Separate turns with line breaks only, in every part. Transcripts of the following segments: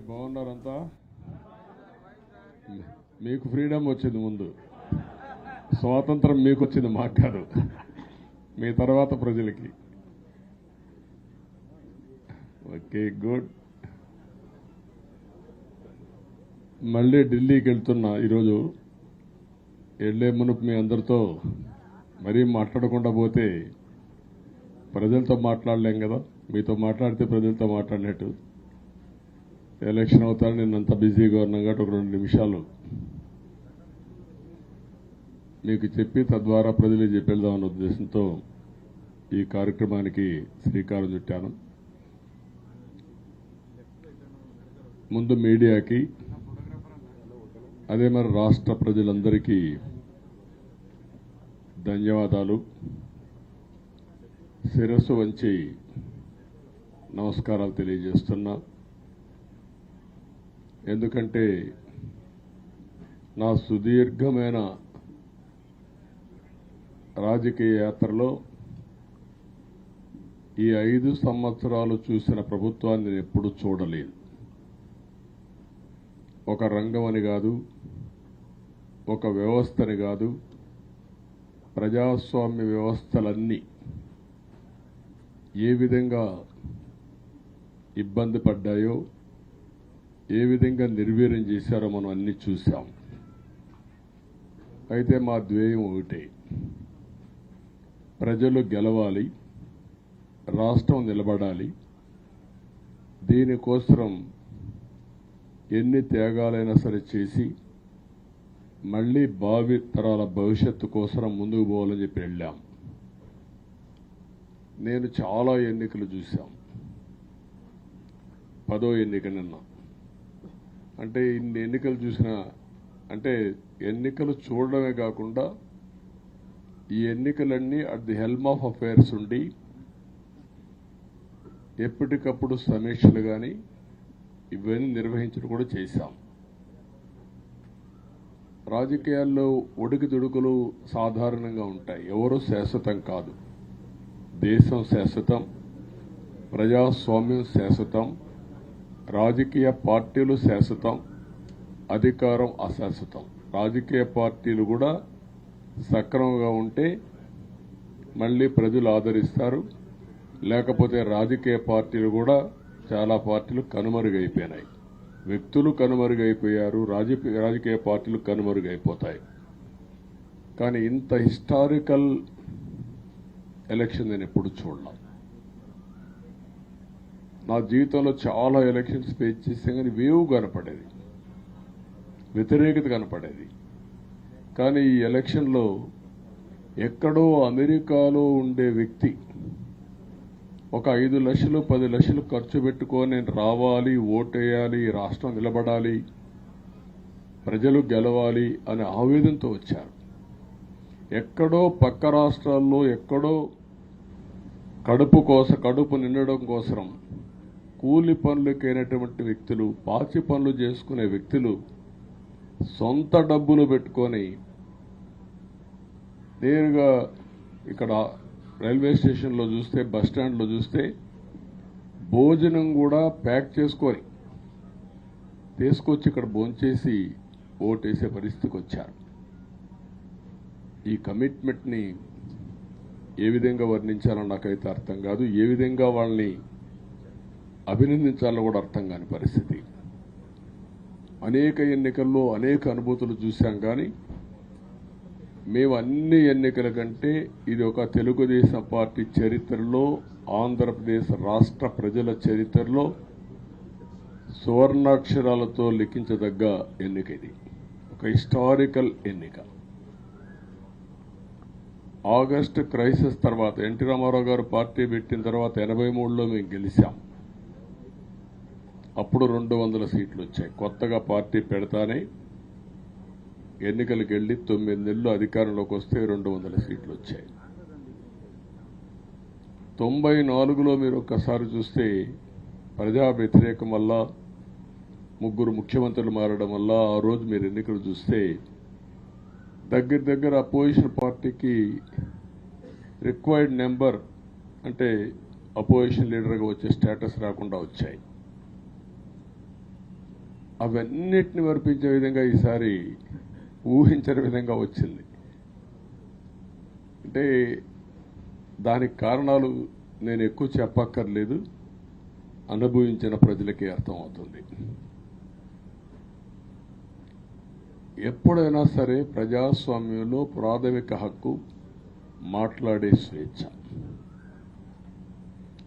బాగున్నారంతా? మీకు ఫ్రీడమ్ వచ్చింది, ముందు స్వాతంత్రం మీకు వచ్చింది, మాకు కాదు. మీ తర్వాత ప్రజలకి. Okay, good. మళ్ళీ ఢిల్లీకి వెళ్తున్నా ఈరోజు. వెళ్లే మునుపు మీ అందరితో మరీ మాట్లాడకుండా పోతే ప్రజలతో మాట్లాడలేం కదా. మీతో మాట్లాడితే ప్రజలతో మాట్లాడినట్టు. ఎలక్షన్ అవుతాను, నిన్నంత బిజీగా ఉన్నాం కాబట్టి ఒక 2 నిమిషాలు మీకు చెప్పి తద్వారా ప్రజలకు చెప్పేద్దామన్న ఉద్దేశంతో ఈ కార్యక్రమానికి శ్రీకారం చుట్టాను. ముందు మీడియాకి, అదే మరి రాష్ట్ర ప్రజలందరికీ ధన్యవాదాలు. శిరస్సు వంచి నమస్కారాలు తెలియజేస్తున్నా. ఎందుకంటే నా సుదీర్ఘమైన రాజకీయ యాత్రలో ఈ 5 సంవత్సరాలు చూసిన ప్రభుత్వాన్ని నేను ఎప్పుడూ చూడలేదు. ఒక రంగం అని కాదు, ఒక వ్యవస్థని కాదు, ప్రజాస్వామ్య వ్యవస్థలన్నీ ఏ విధంగా ఇబ్బంది పడ్డాయో, ఏ విధంగా నిర్వీర్యం చేశారో మనం అన్ని చూసాం. అయితే మా ధ్యేయం ఒకటే, ప్రజలు గెలవాలి, రాష్ట్రం నిలబడాలి. దీనికోసం ఎన్ని త్యాగాలైనా సరే చేసి మళ్ళీ భావి తరాల భవిష్యత్తు కోసం ముందుకు పోవాలని చెప్పి వెళ్ళాం. నేను చాలా ఎన్నికలు చూశాం. 10వ ఎన్నిక నిన్న. అంటే ఇన్ని ఎన్నికలు చూసిన, అంటే ఎన్నికలు చూడడమే కాకుండా ఈ ఎన్నికలన్నీ at the helm of affairs ఉండి ఎప్పటికప్పుడు సమీక్షలు కానీ ఇవన్నీ నిర్వహించడం కూడా చేశాం. రాజకీయాల్లో ఒడికిదుడుకులు సాధారణంగా ఉంటాయి. ఎవరు శాశ్వతం కాదు. దేశం శాశ్వతం, ప్రజాస్వామ్యం శాశ్వతం, రాజకీయ పార్టీలు శాశ్వతం, అధికారం అశాశ్వతం. రాజకీయ పార్టీలు కూడా సక్రమంగా ఉంటే మళ్ళీ ప్రజలు ఆదరిస్తారు. లేకపోతే రాజకీయ పార్టీలు కూడా చాలా పార్టీలు కనుమరుగైపోయినాయి. వ్యక్తులు కనుమరుగైపోయారు, రాజకీయ పార్టీలు కనుమరుగైపోతాయి. కానీ ఇంత హిస్టారికల్ ఎలక్షన్ నేను ఎప్పుడు చూడలా. నా జీవితంలో చాలా ఎలక్షన్స్ ఫేస్ చేస్తే కానీ వేవ్ కనపడేది, వ్యతిరేకత కనపడేది. కానీ ఈ ఎలక్షన్లో ఎక్కడో అమెరికాలో ఉండే వ్యక్తి ఒక 5 లక్షలు 10 లక్షలు ఖర్చు పెట్టుకొని నేను రావాలి, ఓటేయాలి, రాష్ట్రం నిలబడాలి, ప్రజలు గెలవాలి అనే ఆవేదనతో వచ్చారు. ఎక్కడో పక్క రాష్ట్రాల్లో ఎక్కడో కడుపు నిండడం కోసం కూలి పనులకైనటువంటి వ్యక్తులు, పాచి పనులు చేసుకునే వ్యక్తులు సొంత డబ్బులు పెట్టుకొని నేరుగా ఇక్కడ రైల్వే స్టేషన్లో చూస్తే, బస్ స్టాండ్లో చూస్తే భోజనం కూడా ప్యాక్ చేసుకొని తీసుకొచ్చి ఇక్కడ భోంచేసి ఓటేసే పరిస్థితికి వచ్చారు. ఈ కమిట్మెంట్ని ఏ విధంగా వర్ణించాలో నాకైతే అర్థం కాదు. ఏ విధంగా వాళ్ళని అభినందించాలో కూడా అర్థం కాని పరిస్థితి. అనేక ఎన్నికల్లో అనేక అనుభూతులు చూశాం. కానీ మేము అన్ని ఎన్నికల కంటే ఇది ఒక తెలుగుదేశం పార్టీ చరిత్రలో, ఆంధ్రప్రదేశ్ రాష్ట్ర ప్రజల చరిత్రలో సువర్ణాక్షరాలతో లిఖించదగ్గ ఎన్నిక. ఇది ఒక హిస్టారికల్ ఎన్నిక. ఆగస్టు క్రైసిస్ తర్వాత, ఎన్టీ రామారావు గారు పార్టీ పెట్టిన తర్వాత 83లో మేము గెలిచాం. అప్పుడు 200 సీట్లు వచ్చాయి. కొత్తగా పార్టీ పెడతానే ఎన్నికలకు వెళ్లి 9 నెలలు అధికారంలోకి వస్తే 200 సీట్లు వచ్చాయి. 94లో మీరు ఒక్కసారి చూస్తే ప్రజా వ్యతిరేకం వల్ల 3 ముఖ్యమంత్రులు మారడం వల్ల ఆ రోజు మీరు ఎన్నికలు చూస్తే దగ్గర అపోజిషన్ పార్టీకి రిక్వైర్డ్ నెంబర్, అంటే అపోజిషన్ లీడర్గా వచ్చే స్టేటస్ రాకుండా వచ్చాయి. అవన్నిటిని వర్పించే విధంగా ఈసారి ఊహించని విధంగా వచ్చింది. అంటే దానికి కారణాలు నేను ఎక్కువ చెప్పక్కర్లేదు, అనుభవించిన ప్రజలకి అర్థమవుతుంది. ఎప్పుడైనా సరే ప్రజాస్వామ్యంలో ప్రాథమిక హక్కు మాట్లాడే స్వేచ్ఛ.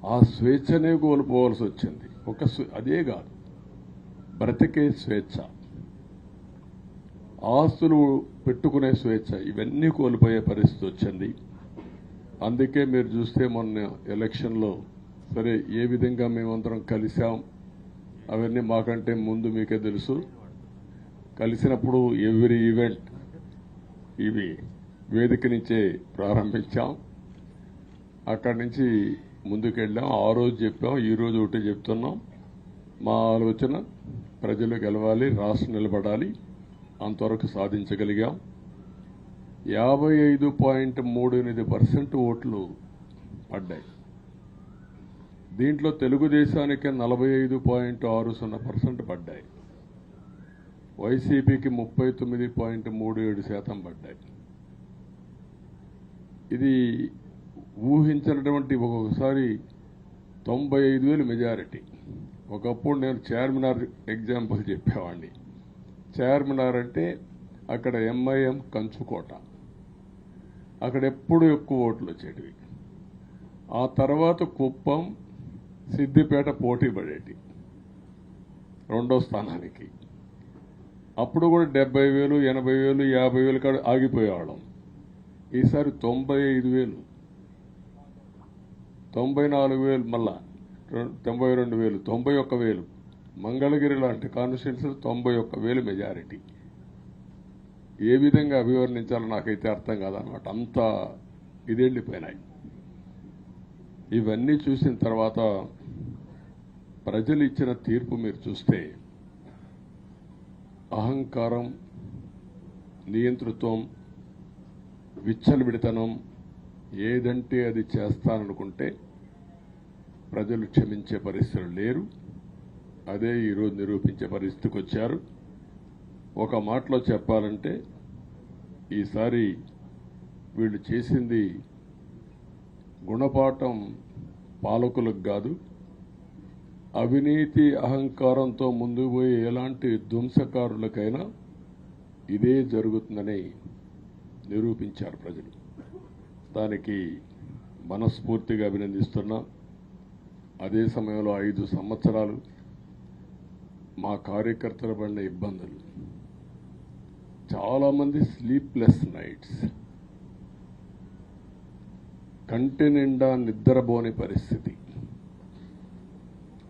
ఆ స్వేచ్ఛనే కోల్పోవాల్సి వచ్చింది. అదే కాదు, బ్రతికే స్వేచ్ఛ, ఆస్తులు పెట్టుకునే స్వేచ్ఛ, ఇవన్నీ కోల్పోయే పరిస్థితి వచ్చింది. అందుకే మీరు చూస్తే మొన్న ఎలక్షన్లో సరే ఏ విధంగా మేమందరం కలిసాం అవన్నీ మాకంటే ముందు మీకే తెలుసు. కలిసినప్పుడు ఎవ్రీ ఈవెంట్ ఇవి వేదిక నుంచే ప్రారంభించాం, అక్కడి నుంచి ముందుకెళ్ళాం. ఆ రోజు చెప్పాం, ఈ రోజు ఒకటి చెప్తున్నాం. మా ఆలోచన ప్రజలు గెలవాలి, రాష్ట్రం నిలబడాలి, అంతవరకు సాధించగలిగాం. 55.38% ఓట్లు పడ్డాయి. దీంట్లో తెలుగుదేశానికి 45.60% పడ్డాయి, వైసీపీకి 39.37% పడ్డాయి. ఇది ఊహించినటువంటి ఒక్కొక్కసారి 95,000 మెజారిటీ. ఒకప్పుడు నేను చార్మినార్ ఎగ్జాంపుల్ చెప్పేవాడిని. చార్మినార్ అంటే అక్కడ ఎంఐఎం కంచుకోట, అక్కడ ఎప్పుడు ఎక్కువ ఓట్లు వచ్చేటివి. ఆ తర్వాత కుప్పం, సిద్దిపేట పోటీ పడేటి రెండో స్థానానికి. అప్పుడు కూడా 70,000, 80,000, 50,000 కాడ ఆగిపోయేవాళ్ళం. ఈసారి 95,000, 94,000, మళ్ళా 92,000, 91,000. మంగళగిరి లాంటి కాన్స్టిట్యున్సీ 91,000 మెజారిటీ. ఏ విధంగా అభివర్ణించాలో నాకైతే అర్థం కాదనమాట. అంత ఇదెళ్ళిపోయినాయి. ఇవన్నీ చూసిన తర్వాత ప్రజలు ఇచ్చిన తీర్పు మీరు చూస్తే అహంకారం, నియంతృత్వం, విచ్చలవిడితనం, ఏదంటే అది చేస్తాననుకుంటే ప్రజలు క్షమించే పరిస్థితులు లేరు. అదే ఈరోజు నిరూపించే పరిస్థితికి వచ్చారు. ఒక మాటలో చెప్పాలంటే ఈసారి వీళ్ళు చేసింది గుణపాఠం పాలకులకు కాదు, అవినీతి అహంకారంతో ముందుకు పోయే ఎలాంటి ధ్వంసకారులకైనా ఇదే జరుగుతుందని నిరూపించారు ప్రజలు. దానికి మనస్ఫూర్తిగా అభినందిస్తున్నా. అదే సమయంలో 5 సంవత్సరాలు మా కార్యకర్తల పడిన ఇబ్బందులు, చాలామంది స్లీప్లెస్ నైట్స్, కంటి నిండా నిద్రపోని పరిస్థితి.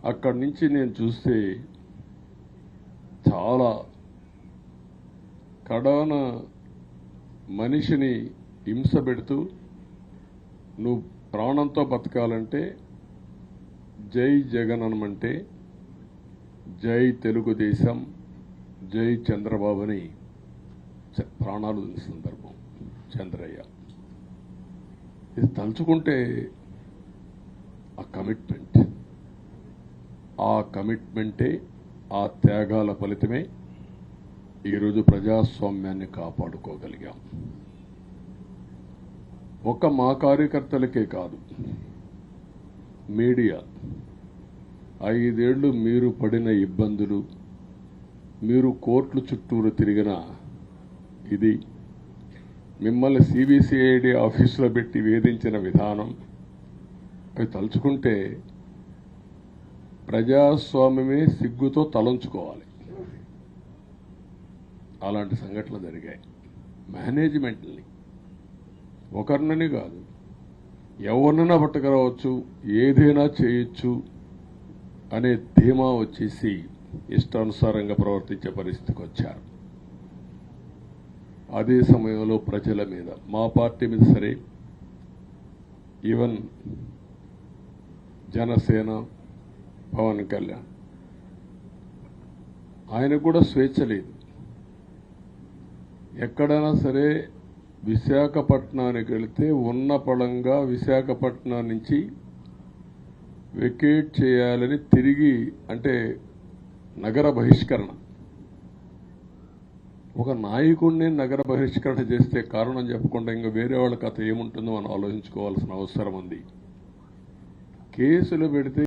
అక్కడి నుంచి నేను చూస్తే చాలా కడాన మనిషిని హింస పెడుతూ, నువ్వు ప్రాణంతో బతకాలంటే జై జగన్ అనమంటే జై తెలుగుదేశం, జై చంద్రబాబుని ప్రాణాలు సందర్భం. చంద్రయ్య ఇది తలుచుకుంటే ఆ కమిట్మెంటే, ఆ త్యాగాల ఫలితమే ఈరోజు ప్రజాస్వామ్యాన్ని కాపాడుకోగలిగాం. ఒక మా కార్యకర్తలకే కాదు, మీడియా 5 ఏళ్లు మీరు పడిన ఇబ్బందులు, మీరు కోర్టుల చుట్టూరు తిరిగిన ఇది, మిమ్మల్ని సిబిసిఐడి ఆఫీసులో పెట్టి వేధించిన విధానం, అవి తలుచుకుంటే ప్రజాస్వామ్యమే సిగ్గుతో తలంచుకోవాలి. అలాంటి సంఘటనలు జరిగాయి. మేనేజ్మెంట్ని ఒకరినని కాదు, ఎవరినైనా పట్టుకురావచ్చు, ఏదైనా చేయొచ్చు అనే ధీమా వచ్చేసి ఇష్టానుసారంగా ప్రవర్తించే పరిస్థితికి వచ్చారు. అదే సమయంలో ప్రజల మీద, మా పార్టీ మీద సరే, ఈవెన్ జనసేన పవన్ కళ్యాణ్, ఆయనకు కూడా స్వేచ్ఛ లేదు. ఎక్కడైనా సరే విశాఖపట్నానికి వెళితే ఉన్న పళంగా విశాఖపట్నం నుంచి వెకేట్ చేయాలని తిరిగి, అంటే నగర బహిష్కరణ ఒక నాయకుడిని నగర బహిష్కరణ చేస్తే కారణం చెప్పకుండా ఇంకా వేరే వాళ్ళ కథ ఏముంటుందో మనం ఆలోచించుకోవాల్సిన అవసరం ఉంది. కేసులు పెడితే